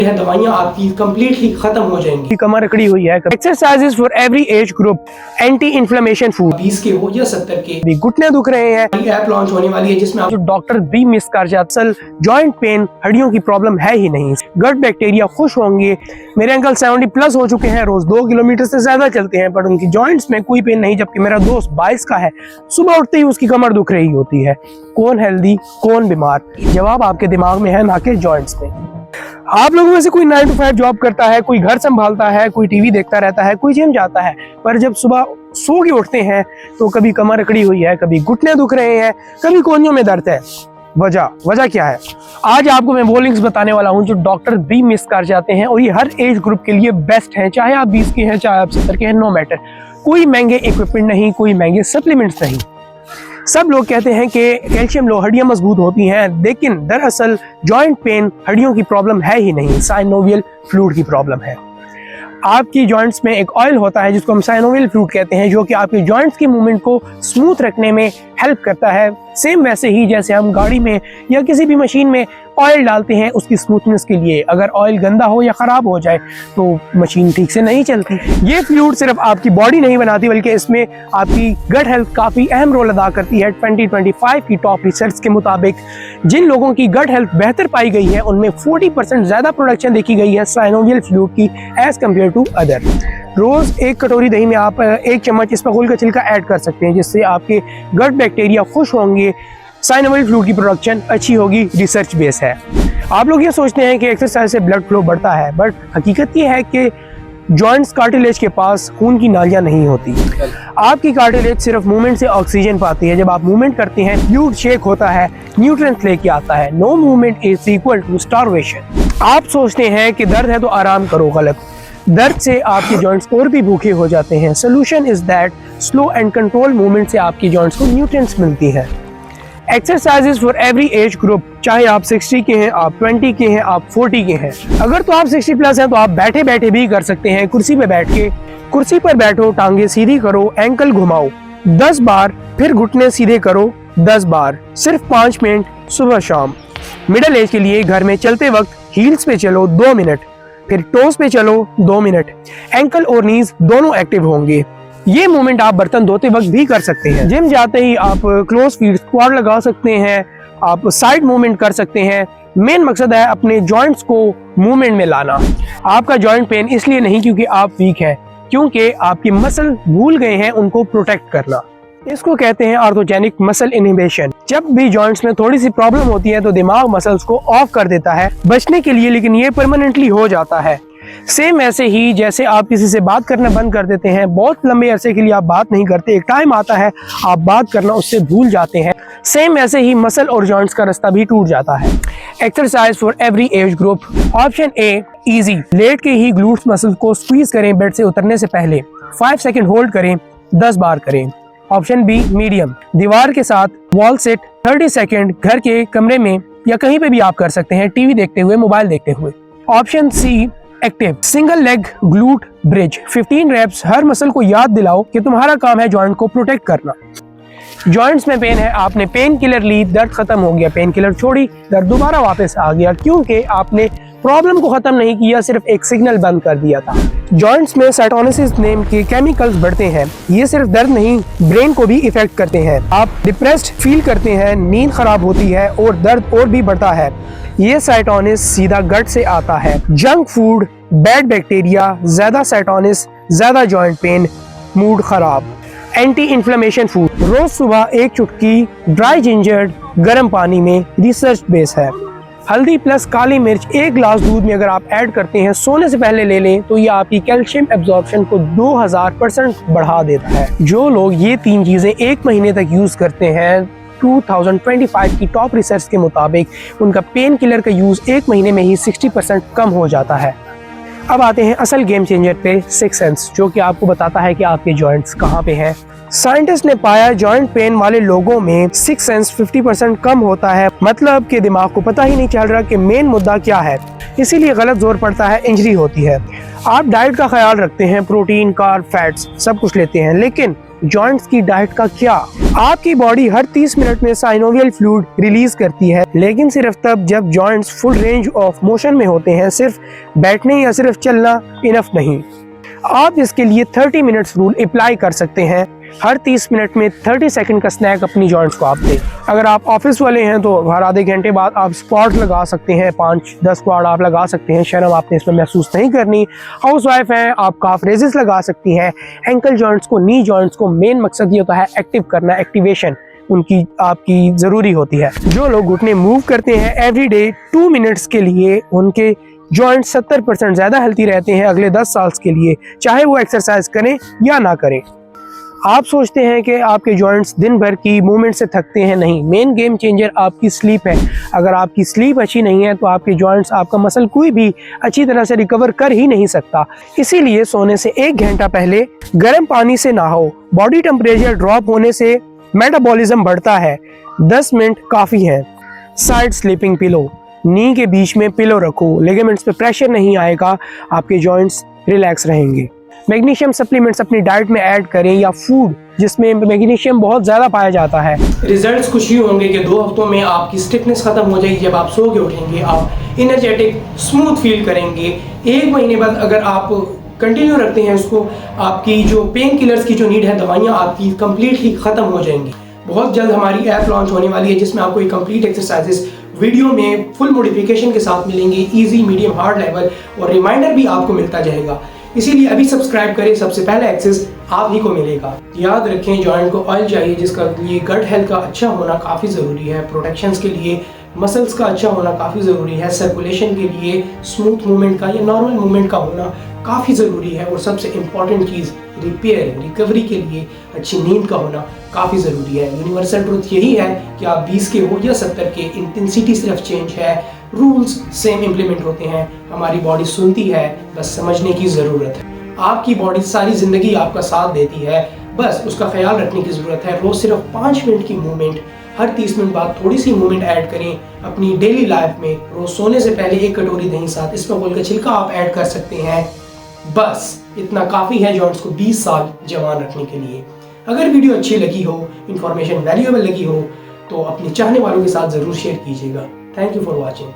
है दवाइयाँ आपकी कम्प्लीटली खत्म हो जाएंगी। कमर अकड़ी हुई है, exercises for every age group, anti inflammation food, 20 के हो या 70 के, भी घुटने दुख रहे हैं, ऐप लॉन्च होने वाली है जिसमें आप डॉक्टर भी मिस कर जाते। असल जॉइंट पेन हड्डियों की प्रॉब्लम है ही नहीं, गट बैक्टीरिया खुश होंगे। मेरे अंकल 70+ हो चुके हैं, रोज 2 किलोमीटर से ज्यादा चलते हैं, पर उनकी जॉइंट्स में कोई पेन नहीं। जबकि मेरा दोस्त 22 का है, सुबह उठते ही उसकी कमर दुख रही होती है। कौन हेल्दी कौन बीमार? जवाब आपके दिमाग में है, ना कि जॉइंट्स में। आप लोगों में से कोई 9 to 5 जॉब करता है, कोई घर संभालता है, कोई टीवी देखता रहता है, कोई जिम जाता है, पर जब सुबह सो के उठते हैं तो कभी कमर अकड़ी हुई है, कभी घुटने दुख रहे हैं, कभी कोहनियों में दर्द है। वजह क्या है? आज आपको मैं वो लिंक्स बताने वाला हूं जो डॉक्टर भी मिस कर जाते हैं, और ये हर एज ग्रुप के लिए बेस्ट है। चाहे आप 20 के हैं, चाहे आप 70 के हैं, नो मैटर। कोई महंगे इक्विपमेंट नहीं, कोई महंगे सप्लीमेंट्स नहीं। सब लोग कहते हैं कि कैल्शियम लो हड्डियां मजबूत होती हैं, लेकिन दरअसल जॉइंट पेन हड्डियों की प्रॉब्लम है ही नहीं, साइनोवियल फ्लूइड की प्रॉब्लम है। आपकी जॉइंट्स में एक ऑयल होता है जिसको हम साइनोवियल फ्लूइड कहते हैं, जो कि आपके जॉइंट्स की मूवमेंट को स्मूथ रखने में हेल्प करता है। सेम वैसे ही जैसे हम गाड़ी में या किसी भी मशीन में ऑयल डालते हैं उसकी स्मूथनेस के लिए। अगर ऑयल गंदा हो या ख़राब हो जाए तो मशीन ठीक से नहीं चलती। ये फ्लूइड सिर्फ आपकी बॉडी नहीं बनाती, बल्कि इसमें आपकी गट हेल्थ काफ़ी अहम रोल अदा करती है। 2025 की टॉप रिसर्च के मुताबिक जिन लोगों की गट हेल्थ बेहतर पाई गई है उनमें 40% ज़्यादा प्रोडक्शन देखी गई है साइनोवियल फ्लूइड की एज कम्पेयर टू अदर। रोज़ 1 कटोरी दही में आप 1 चम्मच इसबगोल का छिलका ऐड कर सकते हैं, जिससे आपके गट बैक्टीरिया खुश होंगे, साइनोवियल फ्लूइड की प्रोडक्शन अच्छी होगी। रिसर्च बेस है। आप लोग ये सोचते हैं कि एक्सरसाइज से ब्लड फ्लो बढ़ता है, बट हकीकत ये है कि जॉइंट्स कार्टिलेज के पास खून की नालियां नहीं होती। आपकी कार्टिलेज सिर्फ मूवमेंट से ऑक्सीजन पाती है। जब आप मूवमेंट करते हैं फ्लूइड शेक होता है, न्यूट्रिएंट्स लेके आता है। No movement is equal to starvation. आप सोचते हैं कि दर्द है तो आराम करो, गलत। दर्द से आपके जॉइंट्स और भी भूखे हो जाते हैं। Solution is that slow and control movement से आपकी जॉइंट्स को न्यूट्रिएंट्स मिलती है। Exercises for every age group, चाहे आप 60 के हैं, आप 20 के हैं, आप 40 के हैं। अगर तो आप 60+ हैं तो आप बैठे बैठे भी कर सकते हैं। कुर्सी पे बैठ के, कुर्सी पर बैठो, टांगे सीधी करो, एंकल घुमाओ 10 बार, फिर घुटने सीधे करो 10 बार, सिर्फ 5 मिनट सुबह शाम। मिडिल एज के लिए घर में चलते वक्त हील्स पे चलो 2 मिनट, फिर टोस पे चलो 2 मिनट। एंकल और नीज दोनों एक्टिव होंगे। ये मूवमेंट आप बर्तन धोते वक्त भी कर सकते हैं। जिम जाते ही आप क्लोज फीट स्क्वाट लगा सकते हैं, आप साइड मूवमेंट कर सकते हैं। मेन मकसद है अपने जॉइंट्स को मूवमेंट में लाना। आपका जॉइंट पेन इसलिए नहीं क्योंकि आप वीक हैं, क्योंकि आपकी मसल भूल गए हैं उनको प्रोटेक्ट करना। इसको कहते हैं ऑर्थोजेनिक मसल इनहिबिशन। जब भी जॉइंट्स में थोड़ी सी प्रॉब्लम होती है तो दिमाग मसल्स को ऑफ कर देता है बचने के लिए, लेकिन ये परमानेंटली हो जाता है। सेम ऐसे ही जैसे आप किसी से बात करना बंद कर देते हैं, बहुत लंबे अरसे के लिए आप बात नहीं करते, एक टाइम आता है आप बात करना उससे भूल जाते हैं। सेम ऐसे ही मसल और जॉइंट्स का रास्ता भी टूट जाता है। Exercise for every age group. Option A easy, लेट के ही ग्लूट्स मसल को स्क्वीज करें बेड से उतरने से पहले, 5 सेकंड होल्ड करें, 10 बार करें। ऑप्शन बी मीडियम, दीवार के साथ वॉल सिट 30 सेकंड घर के कमरे में या कहीं पे भी आप कर सकते हैं, टीवी देखते हुए, मोबाइल देखते हुए। Option C active, single leg glute bridge 15 reps. हर मसल को याद दिलाओ कि तुम्हारा काम है जॉइंट को प्रोटेक्ट करना। जॉइंट्स में पेन है, आपने पेन किलर ली, दर्द खत्म हो गया, पेन किलर छोड़ी, दर्द दोबारा वापस आ गया, क्योंकि आपने प्रॉब्लम को खत्म नहीं किया, सिर्फ एक सिग्नल बंद कर दिया था। जॉइंट्स में साइटोनिसिस नेम के केमिकल्स बढ़ते हैं। ये सिर्फ दर्द नहीं, ब्रेन को भी इफेक्ट करते हैं। आप डिप्रेस्ड फील करते हैं, नींद खराब होती है और दर्द और भी बढ़ता है। ये साइटोनिस सीधा गट से आता है। जंक फूड, बैड बैक्टीरिया, ज्यादा साइटोनिस, ज्यादा जॉइंट पेन, मूड खराब। एंटी इन्फ्लेमेशन फूड, रोज सुबह 1 चुटकी ड्राई जिंजर गर्म पानी में, रिसर्च बेस है। हल्दी प्लस काली मिर्च 1 गिलास दूध में अगर आप ऐड करते हैं, सोने से पहले ले लें, तो ये आपकी कैल्शियम एब्जॉर्प्शन को 2000% बढ़ा देता है। जो लोग ये 3 चीजें 1 महीने तक यूज करते हैं, 2025 की टॉप रिसर्च के मुताबिक उनका पेन किलर का यूज 1 महीने में ही 60% कम हो जाता है। अब आते हैं असल गेम चेंजर पे, सिक्स सेंस, जो कि आपको बताता है कि आपके जॉइंट्स कहाँ पे हैं। साइंटिस्ट ने पाया जॉइंट पेन वाले लोगों में सिक्स सेंस 50% कम होता है। मतलब कि दिमाग को पता ही नहीं चल रहा कि मेन मुद्दा क्या है, इसीलिए गलत जोर पड़ता है, इंजरी होती है। आप डाइट का ख्याल रखते हैं, प्रोटीन, कार्ब, फैट्स सब कुछ लेते हैं, लेकिन जॉइंट्स की डाइट का क्या? आपकी बॉडी हर 30 मिनट में साइनोवियल फ्लूइड रिलीज करती है, लेकिन सिर्फ तब जब joints full range of motion में होते हैं। सिर्फ बैठने या सिर्फ चलना इनफ नहीं। आप इसके लिए 30 मिनट्स रूल अप्लाई कर सकते हैं। हर 30 मिनट में 30 सेकंड का स्नैक अपनी जॉइंट्स को आप दें। अगर आप ऑफिस वाले हैं तो हर आधे घंटे बाद आप स्क्वाट लगा सकते हैं, 5-10 स्क्वाट आप लगा सकते हैं। शर्म आपने इसमें महसूस नहीं करनी। हाउस वाइफ हैं, आप काफ रेजेस लगा सकती हैं। एंकल जॉइंट्स को, नी जॉइंट्स को मेन मकसद ये होता है एक्टिव करना, एक्टिवेशन उनकी आपकी ज़रूरी होती है। जो लोग घुटने मूव करते हैं एवरीडे 2 मिनट्स के लिए, उनके जॉइंट 70% ज़्यादा हेल्थी रहते हैं अगले 10 साल के लिए, चाहे वो एक्सरसाइज करें या ना करें। आप सोचते हैं कि आपके जॉइंट्स दिन भर की मूवमेंट से थकते हैं, नहीं। मेन गेम चेंजर आपकी स्लीप है। अगर आपकी स्लीप अच्छी नहीं है तो आपके जॉइंट्स, आपका मसल कोई भी अच्छी तरह से रिकवर कर ही नहीं सकता। इसीलिए सोने से 1 घंटा पहले गर्म पानी से नहाओ। बॉडी टेम्परेचर ड्रॉप होने से मेटाबॉलिज्म बढ़ता है। 10 मिनट काफ़ी है। साइड स्लीपिंग पिलो, नी के बीच में पिलो रखो, लिगामेंट्स पे प्रेशर नहीं आएगा, आपके जॉइंट्स रिलैक्स रहेंगे। मैग्नीशियम सप्लीमेंट्स अपनी डाइट में ऐड करें या फूड जिसमें मैग्नीशियम बहुत ज़्यादा पाया जाता है। रिजल्ट्स कुछ ही होंगे कि 2 हफ्तों में आपकी स्टिफनेस खत्म हो जाएगी। जब आप सो के उठेंगे आप एनर्जेटिक, स्मूथ फील करेंगे। 1 महीने बाद अगर आप कंटिन्यू रखते हैं उसको, आपकी जो पेन किलर्स की जो नीड है, दवाइयाँ आपकी कम्प्लीटली ख़त्म हो जाएंगी। बहुत जल्द हमारी ऐप लॉन्च होने वाली है जिसमें आपको ये कंप्लीट एक्सरसाइजेस वीडियो में फुल मॉडिफिकेशन के साथ मिलेंगे, इजी, मीडियम, हार्ड लेवल, और रिमाइंडर भी आपको मिलता जाएगा। इसीलिए अभी सब्सक्राइब करें, सबसे पहले एक्सेस आप ही को मिलेगा। याद रखें, जॉइंट को ऑयल चाहिए जिसका लिए गट हेल्थ का अच्छा होना काफ़ी ज़रूरी है। प्रोटेक्शंस के लिए मसल्स का अच्छा होना काफ़ी ज़रूरी है। सर्कुलेशन के लिए स्मूथ मूवमेंट का या नॉर्मल मूवमेंट का होना काफ़ी ज़रूरी है। और सबसे इम्पॉर्टेंट चीज़ रिपेयर, रिकवरी के लिए अच्छी नींद का होना काफ़ी ज़रूरी है। यूनिवर्सल ट्रूथ यही है कि आप 20 के हो या 70 के, इंटेंसिटी सिर्फ चेंज है, रूल्स सेम इम्प्लीमेंट होते हैं। हमारी बॉडी सुनती है, बस समझने की ज़रूरत है। आपकी बॉडी सारी ज़िंदगी आपका साथ देती है, बस उसका ख्याल रखने की ज़रूरत है। रोज़ सिर्फ 5 मिनट की मूवमेंट, हर 30 मिनट बाद थोड़ी सी मूवमेंट ऐड करें अपनी डेली लाइफ में। रोज़ सोने से पहले 1 कटोरी दही साथ इसबगोल का छिलका आप ऐड कर सकते हैं। बस इतना काफ़ी है जॉइंट्स को 20 साल जवान रखने के लिए। अगर वीडियो अच्छी लगी हो, इन्फॉर्मेशन वैल्यूएबल लगी हो, तो अपने चाहने वालों के साथ ज़रूर शेयर कीजिएगा। Thank you for watching.